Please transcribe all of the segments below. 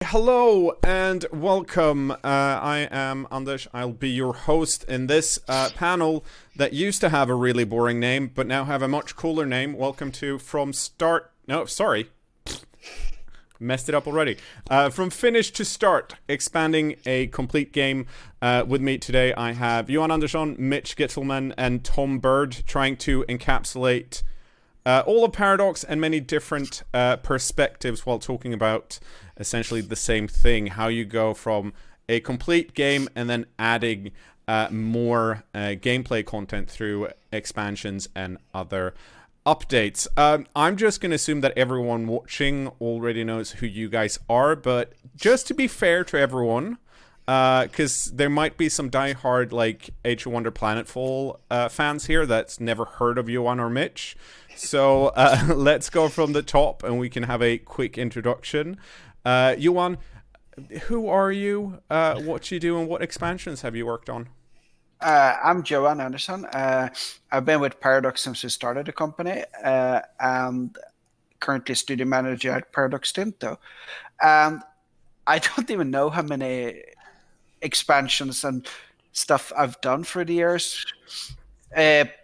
Hello and welcome. I am Anders. I'll be your host in this panel that used to have a really boring name, but now have a much cooler name. Welcome to From Start. No, sorry. Messed it up already. From Finish to Start, expanding a complete game. With me today, I have Johan Andersson, Mitch Gettleman, and Tom Bird trying to encapsulate all of Paradox and many different perspectives while talking about essentially the same thing, how you go from a complete game and then adding more gameplay content through expansions and other updates. I'm just going to assume that everyone watching already knows who you guys are, but just to be fair to everyone, because there might be some diehard like Age of Wonder Planetfall fans here that's never heard of Johan or Mitch. So let's go from the top and we can have a quick introduction. Johan, who are you? What do you do, and what expansions have you worked on? I'm Johan Andersson. I've been with Paradox since we started the company, and currently studio manager at Paradox Tinto. And I don't even know how many expansions and stuff I've done through the years.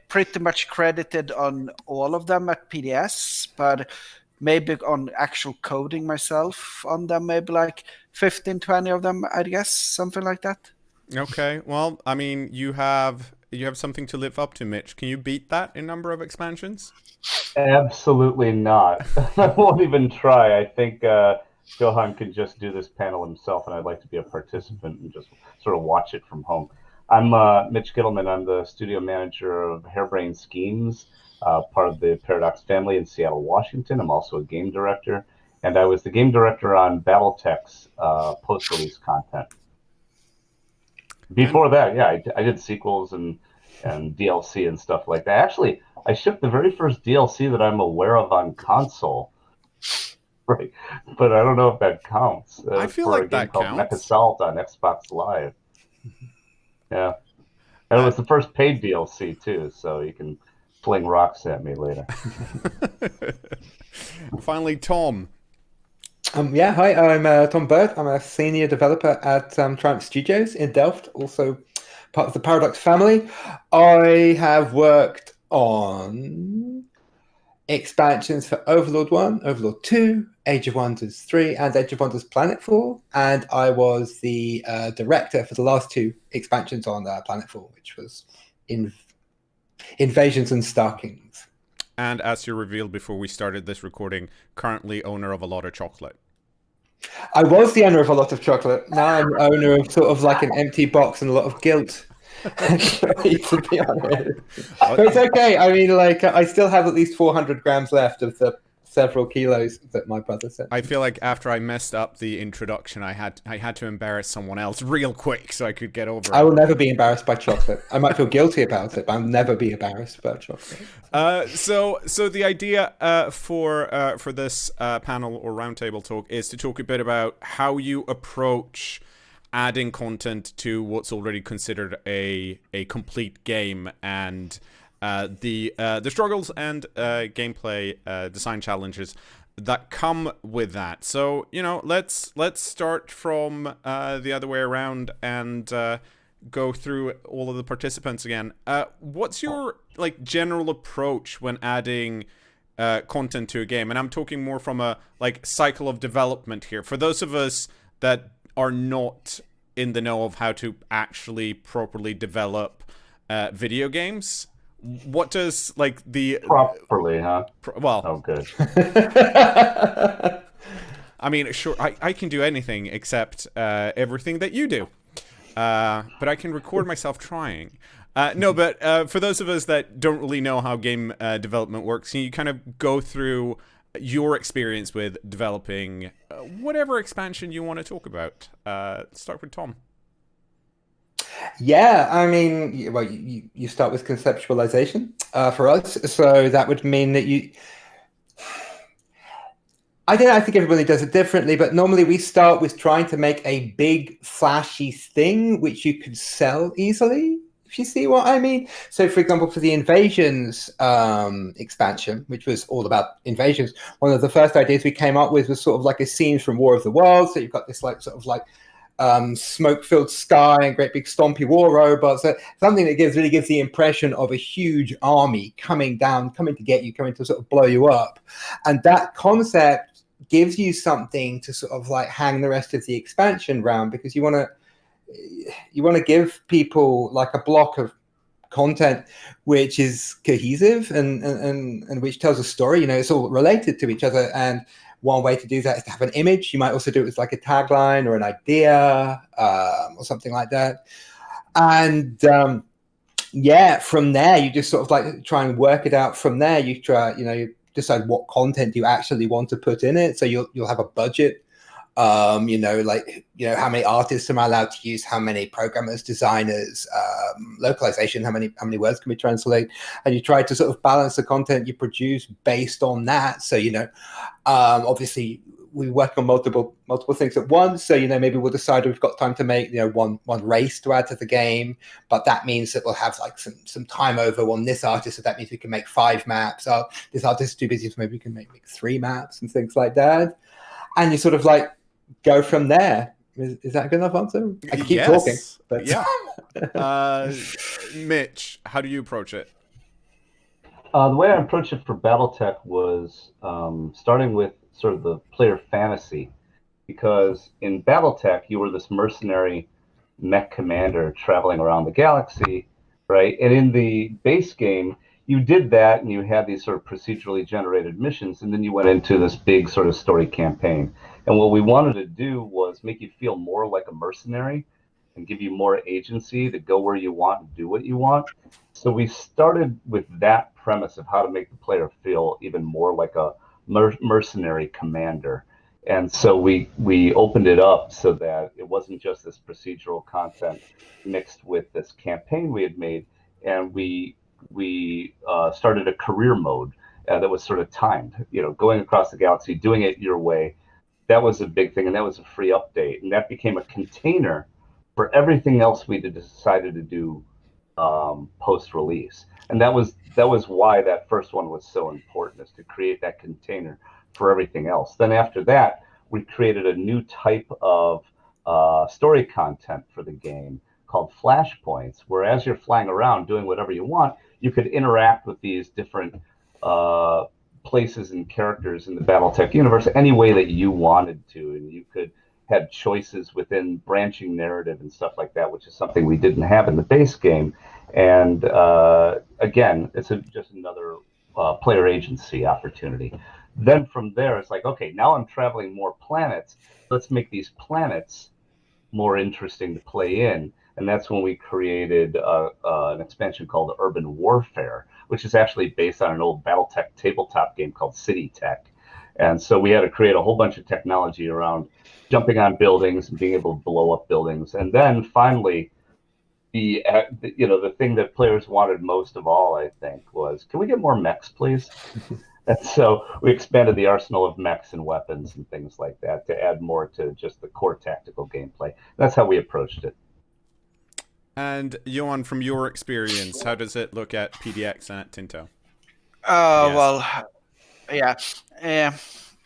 Pretty much credited on all of them at PDS, but maybe on actual coding myself on them, maybe like 15, 20 of them, I guess, something like that. Okay, well, I mean, you have something to live up to, Mitch. Can you beat that in number of expansions? Absolutely not. I won't even try. I think Johan can just do this panel himself, and I'd like to be a participant and just sort of watch it from home. I'm Mitch Gettleman. I'm the studio manager of Harebrained Schemes, part of the Paradox family in Seattle, Washington. I'm also a game director, and I was the game director on Battletech's post-release content. Before that, yeah, I did sequels and DLC and stuff like that. Actually, I shipped the very first DLC that I'm aware of on console, right? But I don't know if that counts. I feel for like a game that called counts. Mech-Assault on Xbox Live. Yeah, and it was the first paid DLC too, so you can fling rocks at me later. Finally, Tom. Hi, I'm Tom Bird. I'm a senior developer at Triumph Studios in Delft, also part of the Paradox family. I have worked on expansions for Overlord 1, Overlord 2, Age of Wonders 3, and Age of Wonders Planetfall, and I was the director for the last two expansions on Planetfall, which was Invasions and Star Kings. And as you revealed before we started this recording, currently owner of a lot of chocolate. I was the owner of a lot of chocolate. Now I'm owner of sort of like an empty box and a lot of guilt. Actually, to be honest. But it's okay. I mean, like, I still have at least 400 grams left of the several kilos that my brother sent. I feel like after I messed up the introduction, I had to embarrass someone else real quick so I could get over it. I will never be embarrassed by chocolate. I might feel guilty about it, but I'll never be embarrassed about chocolate. So the idea for this panel or roundtable talk is to talk a bit about how you approach adding content to what's already considered a complete game, and the struggles and gameplay design challenges that come with that. So, you know, let's start from the other way around and go through all of the participants again. What's your like general approach when adding content to a game? And I'm talking more from a like cycle of development here. For those of us that are not in the know of how to actually properly develop video games, what does like the properly, huh? Well, oh, good. I mean, sure, I can do anything except everything that you do, but I can record myself trying. No, but for those of us that don't really know how game development works, can you kind of go through your experience with developing whatever expansion you want to talk about? Start with Tom. Yeah, I mean, well, you start with conceptualization for us. So that would mean that I don't know, I think everybody does it differently, but normally we start with trying to make a big, flashy thing which you could sell easily, if you see what I mean. So, for example, for the Invasions expansion, which was all about invasions, one of the first ideas we came up with was sort of like a scene from War of the Worlds. So you've got this like sort of like smoke-filled sky and great big stompy war robots. So something that really gives the impression of a huge army coming to get you, coming to sort of blow you up. And that concept gives you something to sort of like hang the rest of the expansion around, because you want to give people like a block of content which is cohesive and which tells a story. You know, it's all related to each other, and one way to do that is to have an image. You might also do it with like a tagline or an idea or something like that. And from there, you just sort of like try and work it out from there. You try, you decide what content you actually want to put in it. So you'll have a budget. How many artists am I allowed to use? How many programmers, designers, localization? How many words can we translate? And you try to sort of balance the content you produce based on that. So obviously we work on multiple things at once. So maybe we'll decide we've got time to make one race to add to the game, but that means that we'll have like some time over on this artist. So that means we can make 5 maps. This artist is too busy, so maybe we can make 3 maps and things like that. And you sort of like go from there. Is that a good enough answer? I can keep talking. But... Yeah. Mitch, how do you approach it? The way I approached it for BattleTech was starting with sort of the player fantasy, because in BattleTech you were this mercenary mech commander traveling around the galaxy, right? And in the base game, you did that, and you had these sort of procedurally generated missions, and then you went into this big sort of story campaign. And what we wanted to do was make you feel more like a mercenary and give you more agency to go where you want and do what you want. So we started with that premise of how to make the player feel even more like a mercenary commander. And so we opened it up so that it wasn't just this procedural content mixed with this campaign we had made, and we started a career mode that was sort of timed, going across the galaxy, doing it your way. That was a big thing, and that was a free update, and that became a container for everything else we decided to do post-release. And that was why that first one was so important, is to create that container for everything else. Then after that, we created a new type of story content for the game called flashpoints, where as you're flying around doing whatever you want, you could interact with these different places and characters in the BattleTech universe any way that you wanted to, and you could have choices within branching narrative and stuff like that, which is something we didn't have in the base game. And again, it's just another player agency opportunity. Then from there, it's like, okay, now I'm traveling more planets. Let's make these planets more interesting to play in. And that's when we created an expansion called Urban Warfare, which is actually based on an old BattleTech tabletop game called City Tech. And so we had to create a whole bunch of technology around jumping on buildings and being able to blow up buildings. And then finally, the thing that players wanted most of all, I think, was, can we get more mechs, please? And so we expanded the arsenal of mechs and weapons and things like that to add more to just the core tactical gameplay. That's how we approached it. And Johan, from your experience, how does it look at PDX and at Tinto?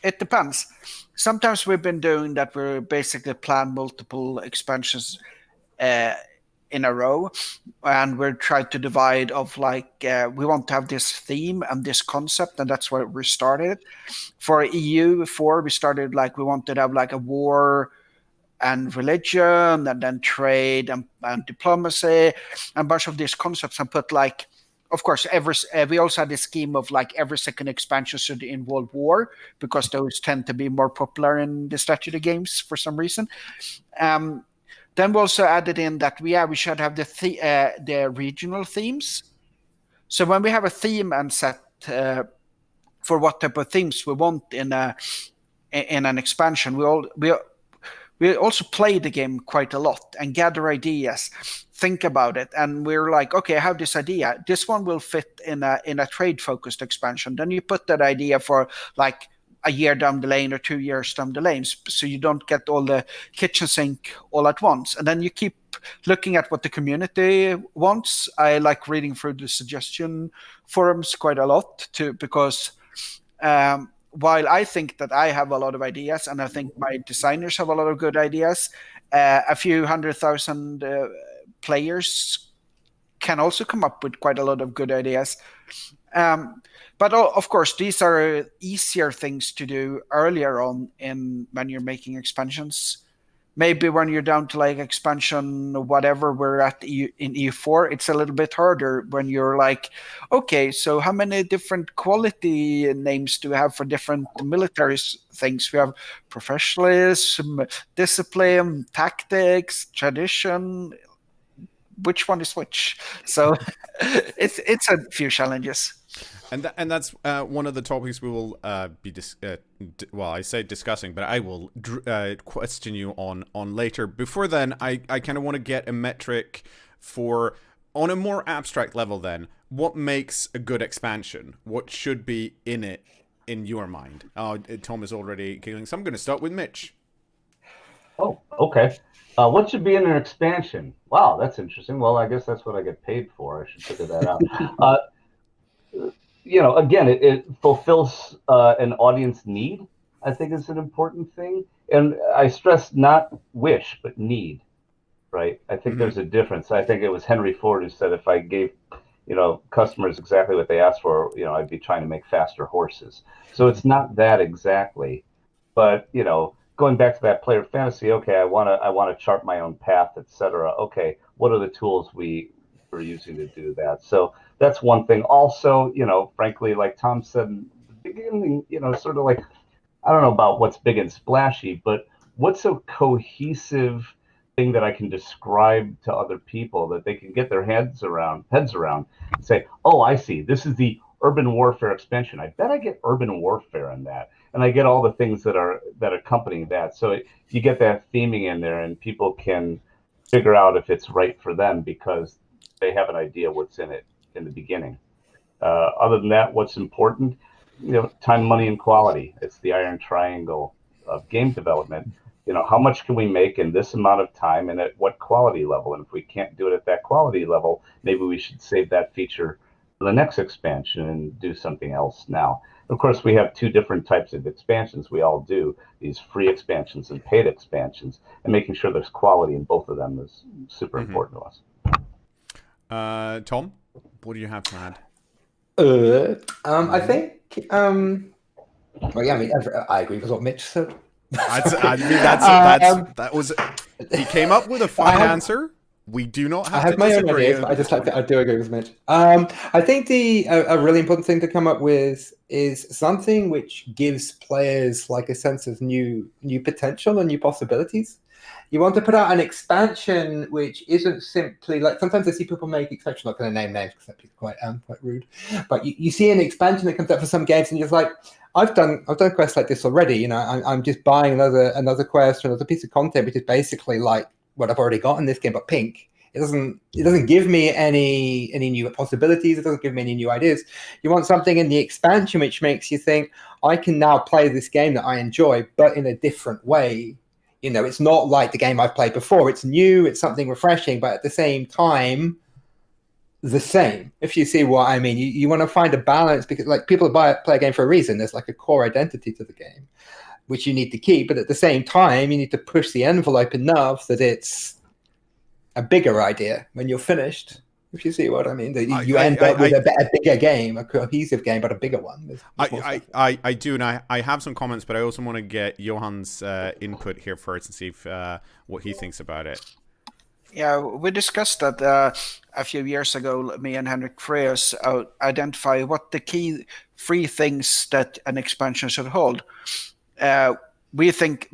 It depends. Sometimes we've been doing that. We basically plan multiple expansions in a row, and we're trying to divide of like we want to have this theme and this concept, and that's where we started. For EU4, we started like we wanted to have like a war and religion, and then trade and diplomacy, and a bunch of these concepts, and put like, of course, we also had this scheme of like every second expansion should involve war, because those tend to be more popular in the strategy games for some reason. Then we also added in that we should have the regional themes. So when we have a theme and set for what type of themes we want in an expansion, we also play the game quite a lot and gather ideas, think about it, and we're like, okay, I have this idea. This one will fit in a trade-focused expansion. Then you put that idea for like a year down the lane or 2 years down the lane, so you don't get all the kitchen sink all at once. And then you keep looking at what the community wants. I like reading through the suggestion forums quite a lot too, because while I think that I have a lot of ideas, and I think my designers have a lot of good ideas, a few 100,000 players can also come up with quite a lot of good ideas. But of course, these are easier things to do earlier on when you're making expansions. Maybe when you're down to like expansion, whatever we're at in EU4, it's a little bit harder when you're like, okay, so how many different quality names do we have for different military things? We have professionalism, discipline, tactics, tradition. Which one is which? So it's a few challenges. And that's one of the topics we will be discussing, but I will question you on later. Before then, I kind of want to get a metric for, on a more abstract level then, what makes a good expansion? What should be in it, in your mind? Tom is already giggling, so I'm going to start with Mitch. Oh, okay. What should be in an expansion? Wow, that's interesting. Well, I guess that's what I get paid for. I should figure that out. Again, it fulfills an audience need, I think is an important thing. And I stress not wish, but need, right? I think there's a difference. I think it was Henry Ford who said if I gave, customers exactly what they asked for, I'd be trying to make faster horses. So it's not that exactly. But, going back to that player fantasy, okay, I want to chart my own path, etc. Okay, what are the tools we're using to do that? So that's one thing. Also, frankly, like Tom said in the beginning, sort of like, I don't know about what's big and splashy, but what's a cohesive thing that I can describe to other people that they can get their heads around and say, oh, I see, this is the urban warfare expansion. I bet I get urban warfare in that. And I get all the things that accompany that. So you get that theming in there and people can figure out if it's right for them because they have an idea what's in it in the beginning. Other than that, what's important, time, money, and quality. It's the iron triangle of game development. How much can we make in this amount of time and at what quality level? And if we can't do it at that quality level, maybe we should save that feature for the next expansion and do something else now. Of course, we have two different types of expansions. We all do these free expansions and paid expansions, and making sure there's quality in both of them is super important to us. Tom, what do you have to add? I think. I agree with what Mitch said. That was. He came up with a fine answer. We do not have. I have my own ideas. But I do agree with Mitch. I think a really important thing to come up with is something which gives players like a sense of new potential and new possibilities. You want to put out an expansion which isn't simply like, sometimes I see people make expansions. I'm not going to name names because that'd be quite rude. But you see an expansion that comes up for some games, and you're like, I've done quests like this already. I'm just buying another quest or another piece of content, which is basically like what I've already got in this game, but pink. It doesn't give me any new possibilities. It doesn't give me any new ideas. You want something in the expansion which makes you think, I can now play this game that I enjoy, but in a different way. It's not like the game I've played before. It's new. It's something refreshing, but at the same time, the same. If you see what I mean, you want to find a balance, because like people play a game for a reason. There's like a core identity to the game, which you need to keep. But at the same time, you need to push the envelope enough that it's a bigger idea when you're finished. If you see what I mean, you end up with a bigger game, a cohesive game, but a bigger one. I do, and I have some comments, but I also want to get Johan's input here first and see if what he thinks about it. Yeah, we discussed that a few years ago. Me and Henrik Freyes identify what the key 3 things that an expansion should hold. We think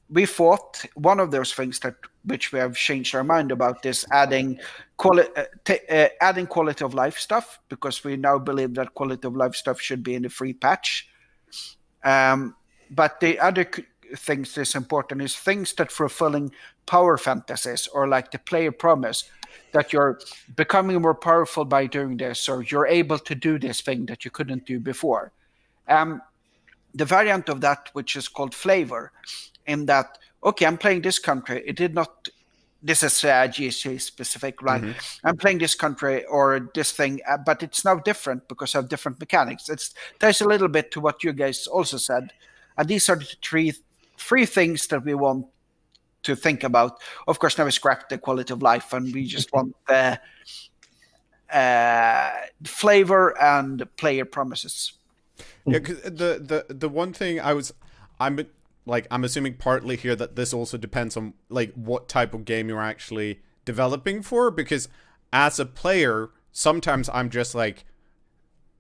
we thought one of those things which we have changed our mind about is adding quality of life stuff, because we now believe that quality of life stuff should be in the free patch. But the other things that's important is things that fulfilling power fantasies, or like the player promise that you're becoming more powerful by doing this, or you're able to do this thing that you couldn't do before. the variant of that, which is called flavor, in that, okay, I'm playing this country. It did not, this is GSC specific, right? I'm playing this country or this thing, but it's now different because of different mechanics. There's a little bit to what you guys also said. And these are the three things that we want to think about. Of course, now we scrap the quality of life, and we just want the flavor and player promises. Yeah, 'cause the one thing I'm assuming partly here that this also depends on like what type of game you're actually developing for, because as a player, sometimes I'm just like,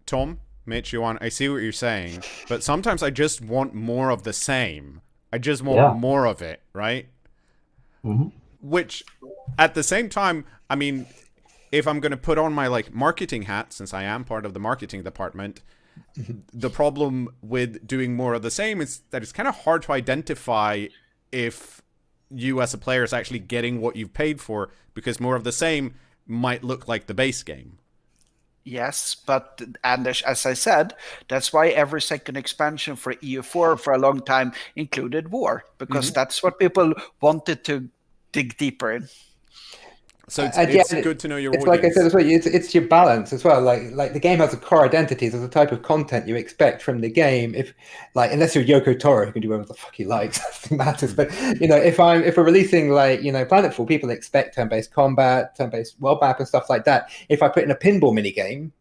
Tom, Mitch, I see what you're saying, but sometimes I just want more of the same. I just want more of it, right? Which, at the same time, I mean, if I'm going to put on my like marketing hat, since I am part of the marketing department, the problem with doing more of the same is that it's kind of hard to identify if you as a player is actually getting what you've paid for, because more of the same might look like the base game. Yes, but Anders, as I said, that's why every second expansion for EU4 for a long time included war, because that's what people wanted to dig deeper in. So it's good to know your audience. Like I said as well, it's your balance as well. Like the game has a core identity. There's a type of content you expect from the game. If unless you're Yoko Taro who can do whatever the fuck he likes, nothing matters. But if we're releasing Planetfall, people expect turn-based combat, turn-based world map, and stuff like that. If I put in a pinball mini game,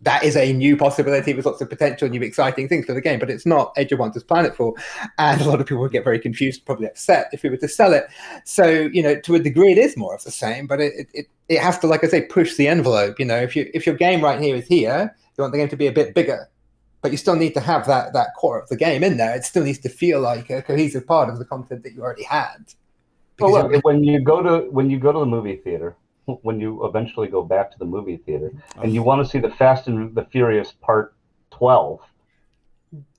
that is a new possibility with lots of potential new exciting things for the game, but it's not Age of Wonders Planetfall, and a lot of people would get very confused, probably upset if we were to sell it. So to a degree it is more of the same, but it has to, like I say, push the envelope. If your game right here is here, you want the game to be a bit bigger, but you still need to have that core of the game in there. It still needs to feel like a cohesive part of the content that you already had. Well, when you go to the movie theater, when you eventually go back to the movie theater and you want to see the Fast and the Furious Part 12,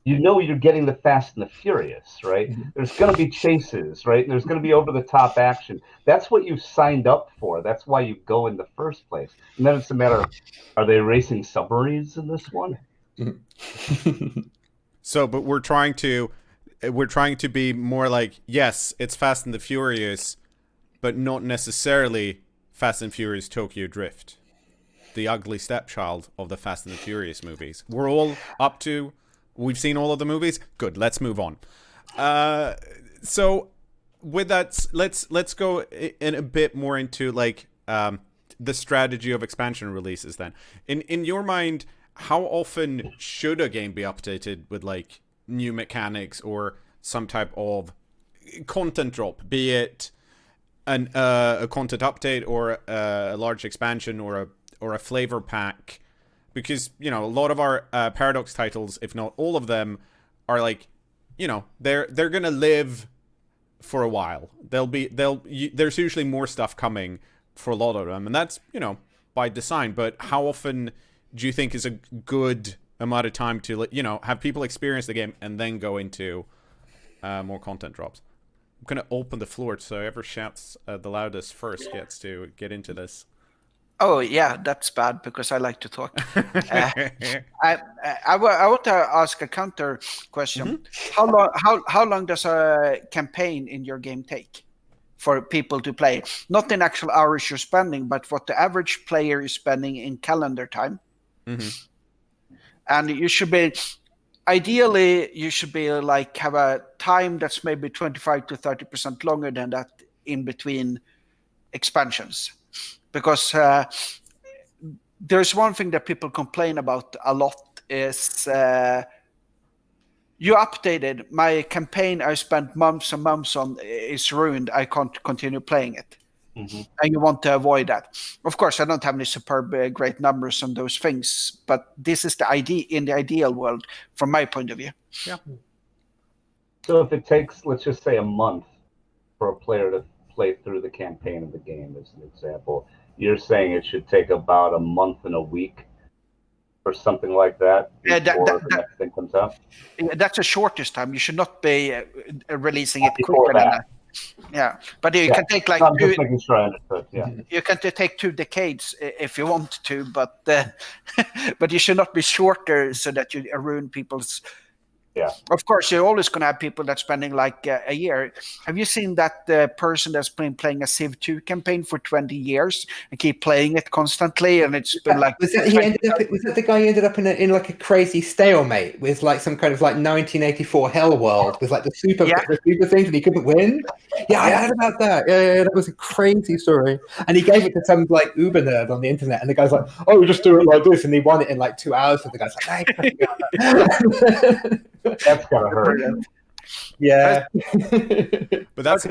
you're getting the Fast and the Furious, right? There's going to be chases, right? And there's going to be over-the-top action. That's what you signed up for. That's why you go in the first place. And then it's a matter of, are they racing submarines in this one? So, but we're trying to be more like, yes, it's Fast and the Furious, but not necessarily Fast and Furious Tokyo Drift, the ugly stepchild of the Fast and the Furious movies. We've seen all of the movies. Good, let's move on. So with that, let's go in a bit more into like the strategy of expansion releases. Then, in your mind, how often should a game be updated with like new mechanics or some type of content drop, be it a content update or a large expansion or a flavor pack? Because a lot of our Paradox titles, if not all of them, are like they're gonna live for a while. There's usually more stuff coming for a lot of them, and that's by design. But how often do you think is a good amount of time to have people experience the game and then go into more content drops? I'm going to open the floor, so whoever shouts the loudest first gets to get into this. Oh, yeah, that's bad because I like to talk. I want to ask a counter question. How long does a campaign in your game take for people to play? Not in actual hours you're spending, but what the average player is spending in calendar time. And you should be... Ideally, you should be like have a time that's maybe 25 to 30% longer than that in between expansions, because there's one thing that people complain about a lot is you updated my campaign I spent months and months on is ruined. I can't continue playing it. And you want to avoid that. Of course, I don't have any superb great numbers on those things, but this is the idea in the ideal world from my point of view. Yeah. So if it takes, let's just say, a month for a player to play through the campaign of the game, as an example, you're saying it should take about a month and a week or something like that before the next thing comes out? That's the shortest time. You should not be releasing it quicker than that. Yeah, but you can take like I'm just making sure I understood. Yeah, you can take 2 decades if you want to, but but you should not be shorter so that you ruin people's Yeah. Of course, you're always going to have people that's spending like a year. Have you seen that person that's been playing a Civ 2 campaign for 20 years and keep playing it constantly? And it's been like... Was that the guy who ended up in like a crazy stalemate with like some kind of like 1984 hell world with like the super things and he couldn't win? Yeah, I heard about that. Yeah, that was a crazy story. And he gave it to some like Uber nerd on the internet, and the guy's like, "Oh, we just do it like this," and he won it in like 2 hours. And the guy's like, "Hey." That's gotta hurt. Yeah, but that's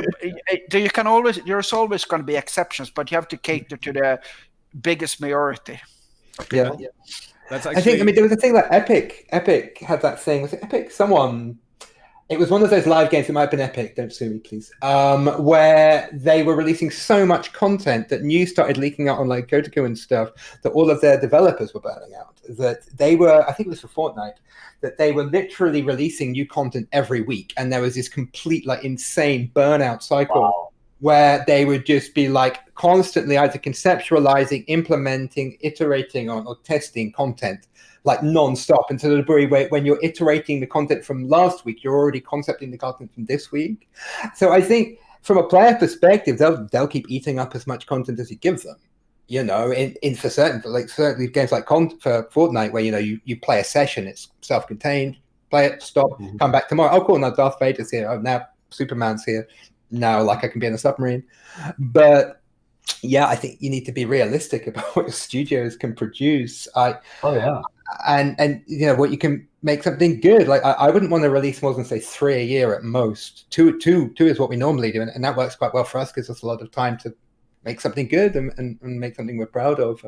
There's always going to be exceptions, but you have to cater to the biggest majority. yeah. That's actually... I think. I mean, there was a thing like Epic. Epic had that thing. Was it Epic? It was one of those live games. It might have been Epic. Don't sue me, please. Where they were releasing so much content that news started leaking out on like Kotaku and stuff that all of their developers were burning out. That they were, I think it was for Fortnite, that they were literally releasing new content every week, and there was this complete like insane burnout cycle. Wow. Where they would just be like constantly either conceptualizing, implementing, iterating on, or testing content like non-stop, and to the degree where when you're iterating the content from last week, you're already concepting the content from this week. So I think from a player perspective, they'll keep eating up as much content as you give them. You know, certainly games like for Fortnite, where you play a session, it's self-contained, play it, stop, come back tomorrow. Oh, cool, now Darth Vader's here. Oh, now Superman's here. Now, like I can be in a submarine. But yeah, I think you need to be realistic about what your studios can produce. And what you can make something good. Like I wouldn't want to release more than say 3 a year at most. Two is what we normally do, and that works quite well for us. Gives us a lot of time to make something good and make something we're proud of.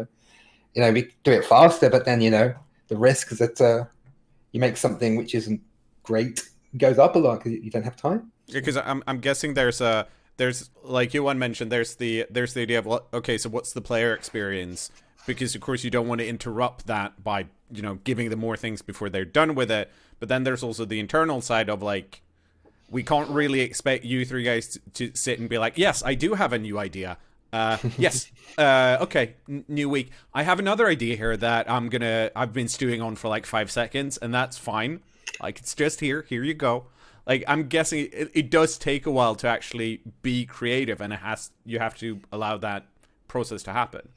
We do it faster, but then the risk is that you make something which isn't great goes up a lot because you don't have time. Because I'm guessing there's like Johan mentioned, there's the idea of so what's the player experience? Because of course you don't want to interrupt that by giving them more things before they're done with it. But then there's also the internal side of like, we can't really expect you three guys to sit and be like, yes, I do have a new idea. Yes. Okay. New week. I have another idea here that I've been stewing on for like 5 seconds, and that's fine. Like, it's just here you go. Like, I'm guessing it does take a while to actually be creative, and you have to allow that process to happen,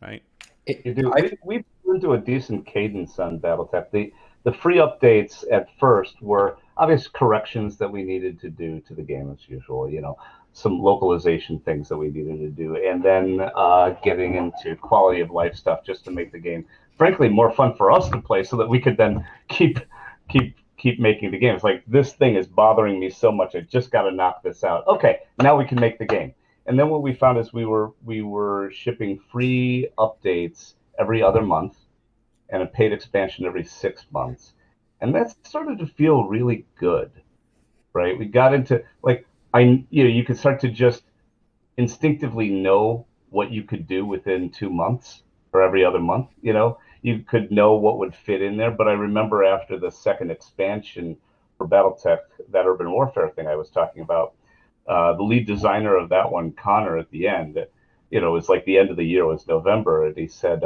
right? You do. We've into a decent cadence on BattleTech. The free updates at first were obvious corrections that we needed to do to the game as usual, some localization things that we needed to do, and then getting into quality of life stuff just to make the game, frankly, more fun for us to play so that we could then keep making the game. It's like, this thing is bothering me so much, I just got to knock this out. Okay, now we can make the game. And then what we found is we were shipping free updates every other month and a paid expansion every 6 months. And that started to feel really good, right? We got into, like, you could start to just instinctively know what you could do within 2 months or every other month, You could know what would fit in there. But I remember after the second expansion for BattleTech, that urban warfare thing I was talking about, the lead designer of that one, Connor, at the end, it was like the end of the year was November, and he said,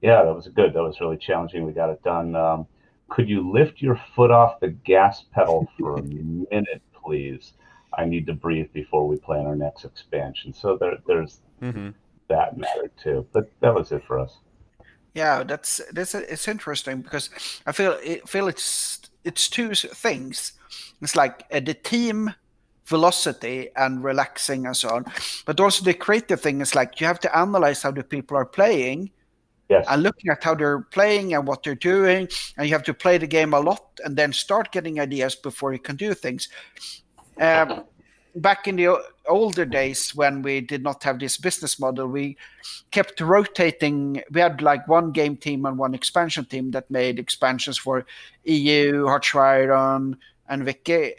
yeah, that was good. That was really challenging. We got it done. Could you lift your foot off the gas pedal for a minute, please? I need to breathe before we plan our next expansion. So there's that matter too. But that was it for us. Yeah, it's interesting because I feel it's two things. It's like the team velocity and relaxing and so on, but also the creative thing is like you have to analyze how the people are playing. Yes. And looking at how they're playing and what they're doing, and you have to play the game a lot and then start getting ideas before you can do things. Back in the older days when we did not have this business model, we kept rotating. We had like one game team and one expansion team that made expansions for EU, Hearts of Iron, and Wiki.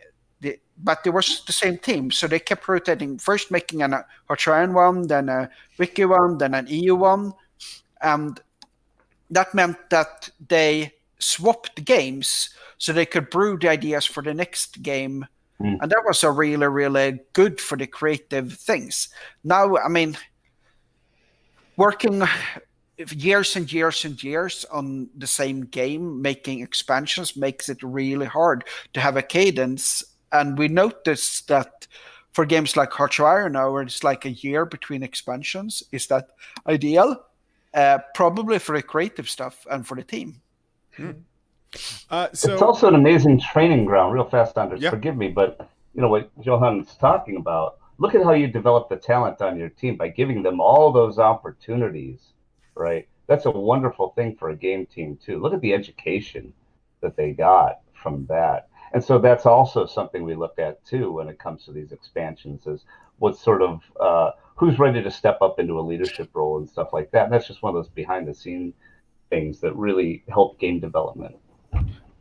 But they were the same team, so they kept rotating, first making a Hearts of Iron one, then a Wiki one, then an EU one. And that meant that they swapped games so they could brew the ideas for the next game. And that was a really, really good for the creative things. Now, I mean, working years and years and years on the same game, making expansions makes it really hard to have a cadence. And we noticed that for games like Hearts of Iron now, where it's like a year between expansions, is that ideal? Probably for the creative stuff and for the team. It's also an amazing training ground. Real fast, Anders, Yeah. forgive me, but what Johan's talking about, look at how you develop the talent on your team by giving them all those opportunities, right? That's a wonderful thing for a game team, too. Look at the education that they got from that. And so that's also something we looked at, too, when it comes to these expansions, is what sort of who's ready to step up into a leadership role and stuff like that. And that's just one of those behind-the-scenes things that really help game development.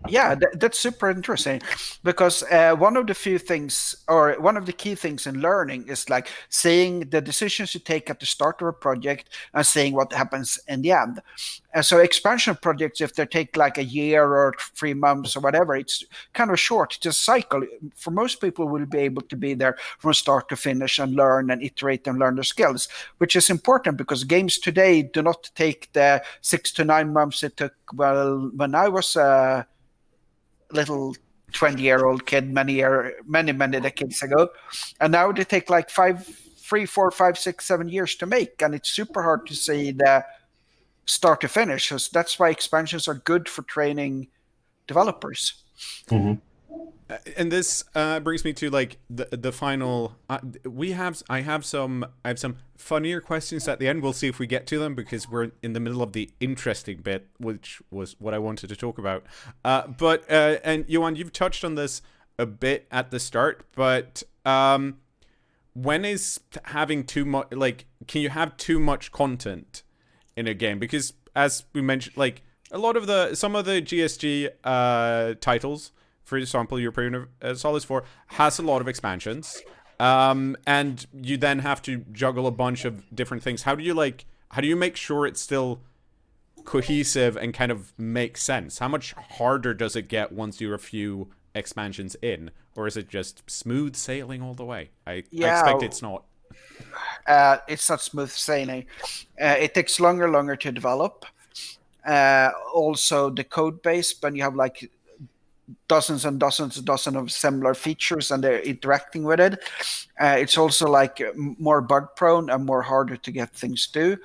Yeah, that's super interesting, because one of the few things, or one of the key things in learning, is like seeing the decisions you take at the start of a project and seeing what happens in the end. And so expansion projects, if they take like a year or 3 months or whatever, it's kind of short. It's a cycle. For most people, will be able to be there from start to finish and learn and iterate and learn the skills, which is important because games today do not take the 6 to 9 months it took. Well, when I was little 20-year-old kid many decades ago, and now they take like 3, 4, 5, 6, 7 years to make, and it's super hard to see the start to finish. So that's why expansions are good for training developers. Mm-hmm. And this brings me to like the final. I have some funnier questions at the end. We'll see if we get to them because we're in the middle of the interesting bit, which was what I wanted to talk about. But and Johan, you've touched on this a bit at the start, but when is having too much? Like, can you have too much content in a game? Because as we mentioned, like some of the GSG titles. For example, European Solus 4 has a lot of expansions, and you then have to juggle a bunch of different things. How do you make sure it's still cohesive and kind of makes sense? How much harder does it get once you're a few expansions in, or is it just smooth sailing all the way? I expect it's not. It's not smooth sailing. It takes longer to develop. Also, the code base, when you have like dozens of similar features and they're interacting with it, it's also like more bug prone and more harder to get things to.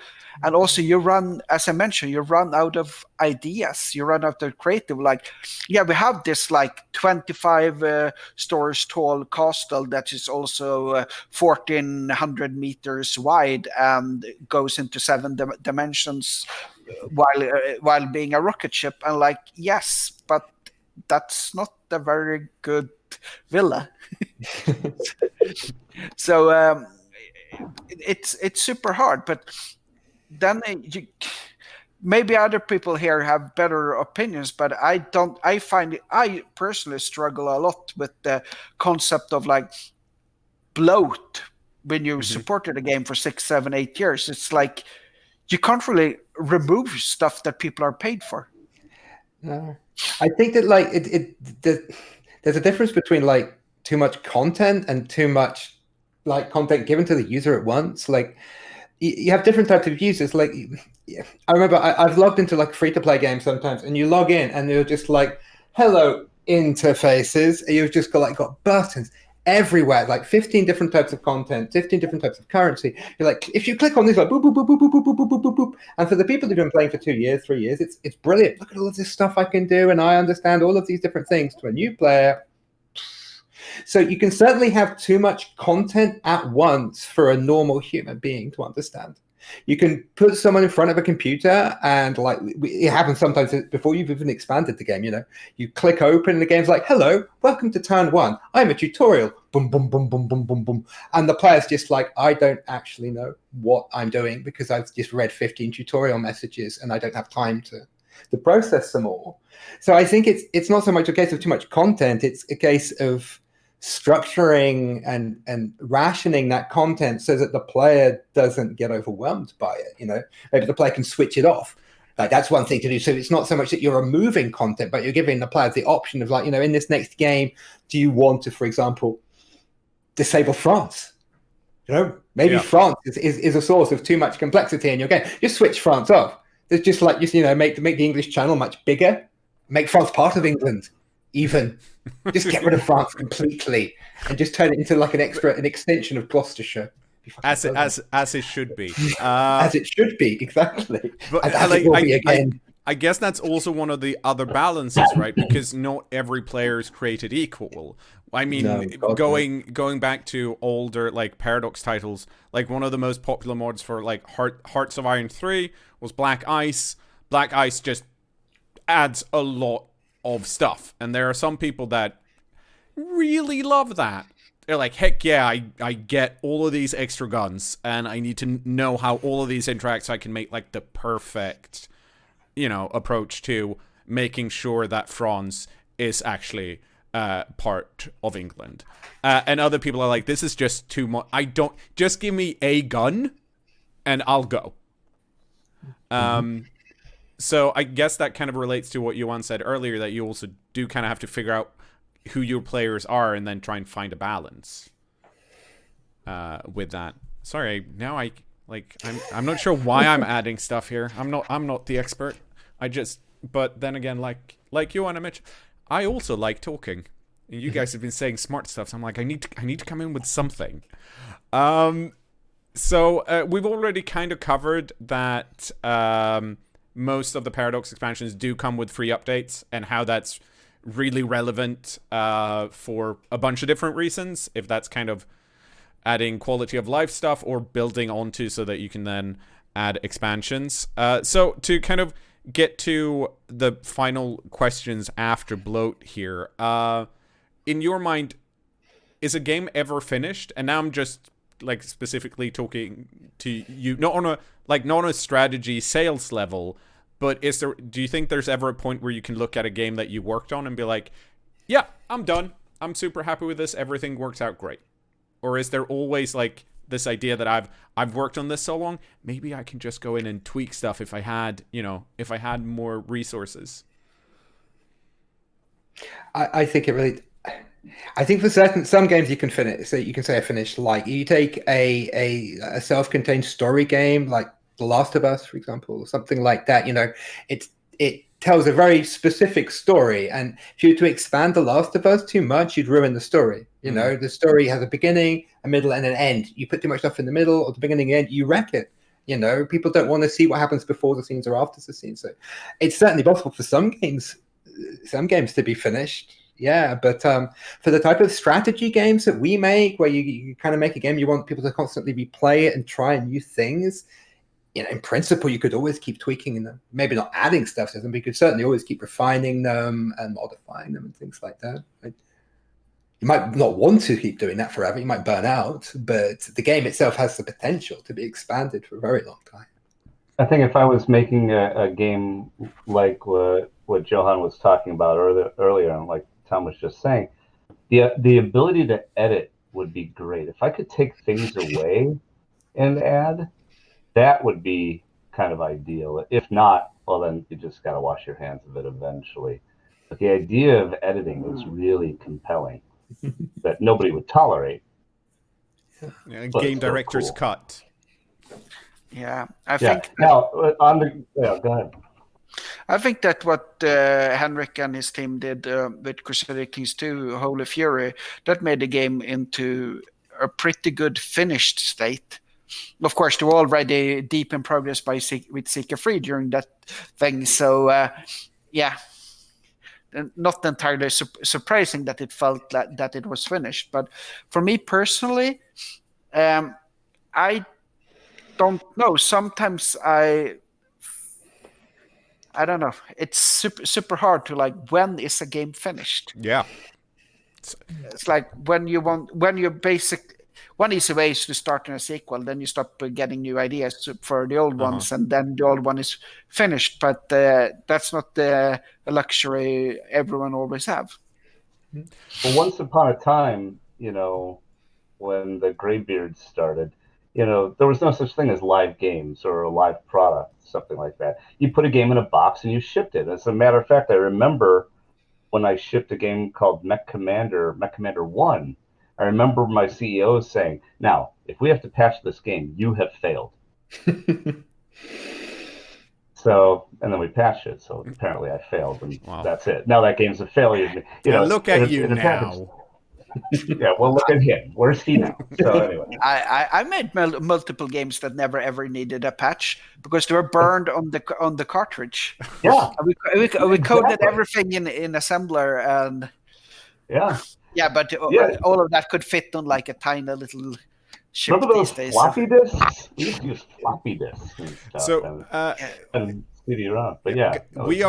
And also you run, as I mentioned, you run out of ideas, you run out of creative. Like, yeah, we have this like 25 stories tall castle that is also 1400 meters wide and goes into 7 dimensions while being a rocket ship. And like, yes, but that's not a very good villa. So it's super hard. But then maybe other people here have better opinions, but I don't. I personally struggle a lot with the concept of like bloat when you supported a game for 6, 7, 8 years. It's like you can't really remove stuff that people are paid for. No. I think that like there's a difference between like too much content and too much like content given to the user at once. Like you have different types of users. Like I remember I've logged into like free-to-play games sometimes, and you log in and you're just like, hello interfaces, and you've just got buttons everywhere, like 15 different types of content, 15 different types of currency. You're like, if you click on this, like boop, boop, boop, boop, boop, boop, boop, boop, boop, boop. And for the people who've been playing for 2 years, 3 years, it's brilliant. Look at all of this stuff I can do, and I understand all of these different things. To a new player, so you can certainly have too much content at once for a normal human being to understand. You can put someone in front of a computer and like it happens sometimes before you've even expanded the game, you click open and the game's like, hello, welcome to turn 1. I'm a tutorial. Boom, boom, boom, boom, boom, boom, boom. And the player's just like, I don't actually know what I'm doing because I've just read 15 tutorial messages and I don't have time to process some more. So I think it's not so much a case of too much content. It's a case of structuring and rationing that content so that the player doesn't get overwhelmed by it. Maybe the player can switch it off. Like that's one thing to do. So it's not so much that you're removing content, but you're giving the players the option of like, in this next game, do you want to, for example, disable France? Maybe France is a source of too much complexity in your game. Just switch France off. It's just like, just, make the English Channel much bigger, make France part of England, even. Just get rid of France completely and just turn it into like an extension of Gloucestershire. As it should be. As it should be, exactly. But as it will be again. I guess that's also one of the other balances, right? Because not every player is created equal. I mean, going back to older like Paradox titles, like one of the most popular mods for like Hearts of Iron 3 was Black Ice. Black Ice just adds a lot of stuff, and there are some people that really love that. They're like, heck yeah, I get all of these extra guns, and I need to know how all of these interact so I can make like the perfect, approach to making sure that France is actually part of England. And other people are like, this is just too much. Just give me a gun and I'll go. So I guess that kind of relates to what Johan said earlier, that you also do kind of have to figure out who your players are and then try and find a balance with that. Sorry, now I'm not sure why I'm adding stuff here. I'm not the expert. But then again, like Johan and Mitch, I also like talking. And you guys have been saying smart stuff, so I'm like, I need to come in with something. So we've already kind of covered that most of the Paradox expansions do come with free updates, and how that's really relevant for a bunch of different reasons. If that's kind of adding quality of life stuff or building onto so that you can then add expansions. So to kind of get to the final questions after Bloat here, in your mind, is a game ever finished? And now I'm just like specifically talking to you, not on a strategy sales level, but do you think there's ever a point where you can look at a game that you worked on and be like, yeah, I'm done, I'm super happy with this, everything works out great? Or is there always like this idea that I've worked on this so long, maybe I can just go in and tweak stuff if I had more resources? I think it really. I think for some games you can finish. So you can say I finished. Like you take a self-contained story game like The Last of Us, for example, or something like that. It tells a very specific story, and if you were to expand The Last of Us too much, you'd ruin the story. The story has a beginning, a middle, and an end. You put too much stuff in the middle or the beginning and end, you wreck it. People don't want to see what happens before the scenes or after the scenes. So it's certainly possible for some games to be finished. Yeah, but for the type of strategy games that we make, where you kind of make a game, you want people to constantly replay it and try new things. In principle, you could always keep tweaking them. Maybe not adding stuff to them, but you could certainly always keep refining them and modifying them and things like that. You might not want to keep doing that forever. You might burn out, but the game itself has the potential to be expanded for a very long time. I think if I was making a game like what Johan was talking about earlier, and like Tom was just saying, the ability to edit would be great. If I could take things away and add, that would be kind of ideal. If not, well, then you just got to wash your hands of it eventually. But the idea of editing is really compelling that nobody would tolerate. Yeah, game director's cut. Yeah, I think. Now, go ahead. I think that what Henrik and his team did with Crusader Kings 2, Holy Fury, that made the game into a pretty good finished state. Of course, they were already deep in progress with Seeker Free during that thing. So, yeah, not entirely surprising that it felt that it was finished. But for me personally, I don't know. Sometimes I don't know. It's super hard to when is a game finished? Yeah. It's like one easy way is to start in a sequel, then you start getting new ideas for the old ones, and then the old one is finished. But that's not a luxury everyone always have. Well, once upon a time, when the Greybeards started, there was no such thing as live games or a live product, something like that. You put a game in a box and you shipped it. As a matter of fact, I remember when I shipped a game called Mech Commander 1, I remember my CEO saying, now, if we have to patch this game, you have failed. So, and then we patched it. So apparently I failed, and Wow. that's it. Now that game's a failure. You know, And look at you it happens. now. Yeah, well, look at him. Where's he now? So anyway, I made multiple games that never ever needed a patch because they were burned on the cartridge. yeah, And we coded Exactly. everything in assembler, and yeah. but Yeah. all of that could fit on like a tiny little ship Remember those these days. floppy disks? We used to use floppy disks and stuff. So, and CD-ROM. But yeah, we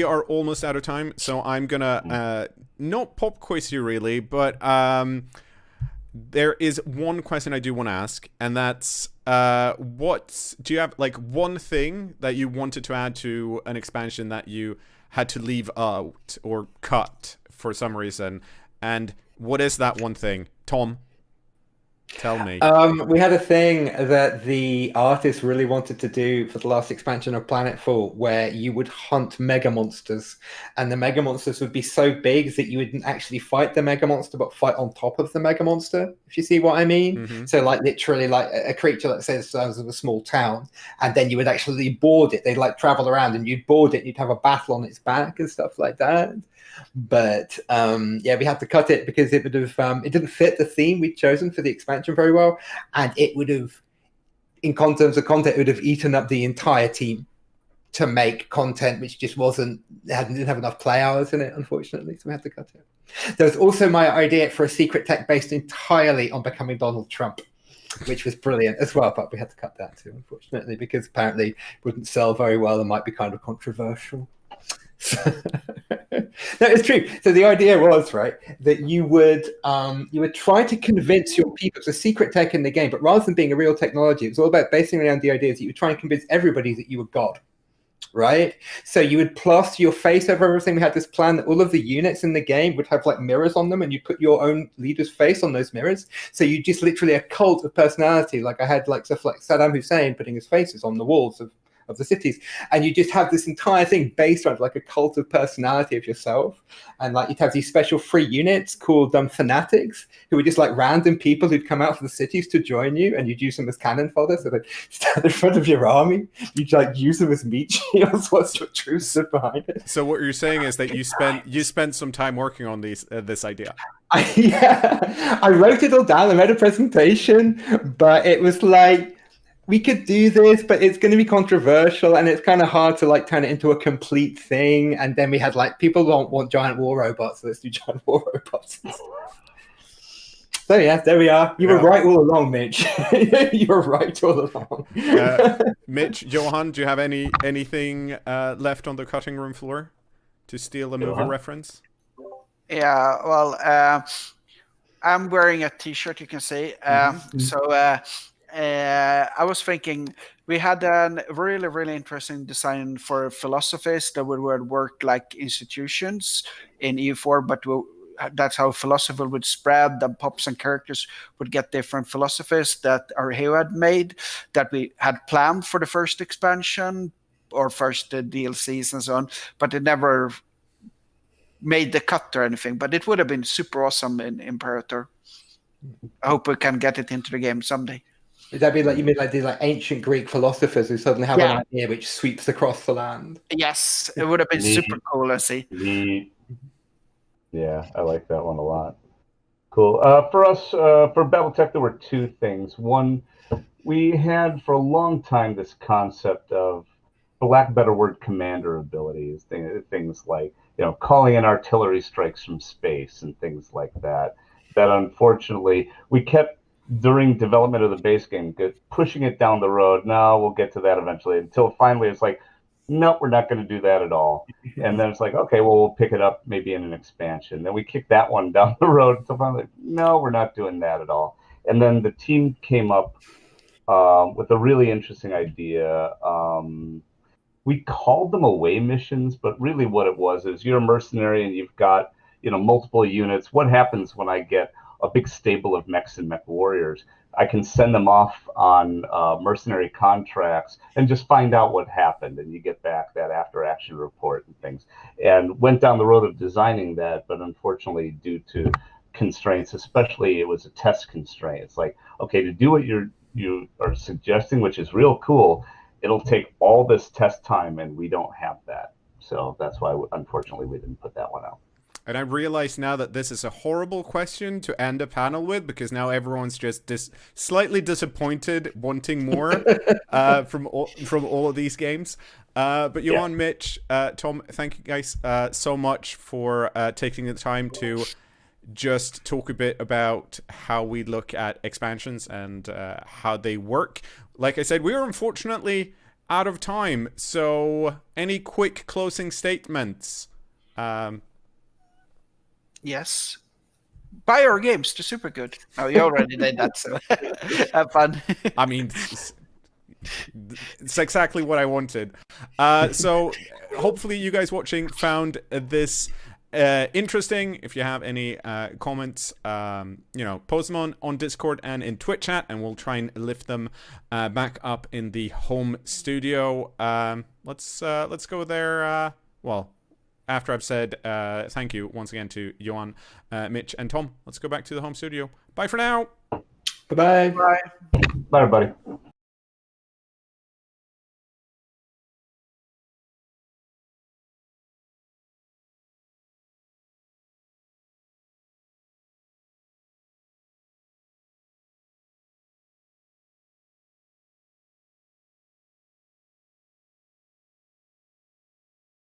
are almost out of time, so I'm gonna not pop quiz you really, but there is one question I do want to ask, and that's do you have like one thing that you wanted to add to an expansion that you had to leave out or cut for some reason, and what is that one thing, Tom? Tell me. We had a thing that the artist really wanted to do for the last expansion of Planetfall, where you would hunt mega monsters, and the mega monsters would be so big that you wouldn't actually fight the mega monster, but fight on top of the mega monster, if you see what I mean. Mm-hmm. So like literally like a creature that says the size of a small town, and then you would actually board it. They'd like travel around and you'd board it and you'd have a battle on its back and stuff like that. But yeah, we had to cut it because it would have it didn't fit the theme we'd chosen for the expansion very well, and it would have, in terms of content, it would have eaten up the entire team to make content which just didn't have enough play hours in it, unfortunately, so we had to cut it. There was also my idea for a secret tech based entirely on becoming Donald Trump, which was brilliant as well, but we had to cut that too, unfortunately, because apparently it wouldn't sell very well and might be kind of controversial. No, it's true. So the idea was, right, that you would try to convince your people. It's a secret tech in the game, but rather than being a real technology, it was all about basing around the ideas that you would try and convince everybody that you were God, right? So you would plaster your face over everything. We had this plan that all of the units in the game would have like mirrors on them, and you put your own leader's face on those mirrors. So you just literally a cult of personality. Like I had like stuff like Saddam Hussein putting his faces on the walls of the cities, and you just have this entire thing based on like a cult of personality of yourself. And like you'd have these special free units called fanatics, who were just like random people who'd come out from the cities to join you, and you'd use them as cannon fodder. So they'd stand in front of your army, you'd like use them as meat shields once your troops stood behind it. So what you're saying is that you spent some time working on this idea. I wrote it all down. I made a presentation, but it was like, we could do this, but it's going to be controversial, and it's kind of hard to like turn it into a complete thing. And then we had like, people don't want giant war robots, so let's do giant war robots. So yeah, there we are. You were right all along, Mitch. You were right all along. Mitch, Johan, do you have anything left on the cutting room floor to steal a movie reference? Yeah, well, I'm wearing a T-shirt, you can see. So I was thinking we had a really, really interesting design for philosophies that would work like institutions in EU4, but that's how philosophy would spread. The pops and characters would get different philosophies that Arheo had made, that we had planned for the first expansion or first DLCs and so on, but it never made the cut or anything. But it would have been super awesome in Imperator. I hope we can get it into the game someday. Would that be like, you mean like these like ancient Greek philosophers who suddenly have an idea which sweeps across the land? Yes, it would have been super cool to see. Yeah, I like that one a lot. Cool. For us, for Battletech, there were two things. One, we had for a long time this concept of, for lack of a better word, commander abilities. Things like, calling in artillery strikes from space and things like that. That unfortunately we kept, during development of the base game, pushing it down the road. No, we'll get to that eventually. Until finally it's like, nope, we're not going to do that at all. And then it's like, okay, well, we'll pick it up maybe in an expansion. Then we kicked that one down the road until finally, no, we're not doing that at all. And then the team came up with a really interesting idea. We called them away missions, but really what it was is you're a mercenary and you've got, multiple units. What happens when I get a big stable of mechs and mech warriors? I can send them off on mercenary contracts and just find out what happened, and you get back that after action report and things. And went down the road of designing that, but unfortunately due to constraints, especially it was a test constraint. It's like, okay, to do what you are suggesting, which is real cool, it'll take all this test time, and we don't have that. So that's why, unfortunately, we didn't put that one out. And I realize now that this is a horrible question to end a panel with, because now everyone's just slightly disappointed, wanting more from all of these games. But Johan, Mitch, Tom, thank you guys so much for taking the time to just talk a bit about how we look at expansions and how they work. Like I said, we are unfortunately out of time. So any quick closing statements? Yes. Buy our games. They're super good. Oh, you already did that, so have fun. I mean, it's exactly what I wanted. So hopefully you guys watching found this interesting. If you have any comments, post them on Discord and in Twitch chat, and we'll try and lift them back up in the home studio. Let's go there. After I've said thank you once again to Johan, Mitch, and Tom, let's go back to the home studio. Bye for now. Bye-bye. Bye. Bye, everybody.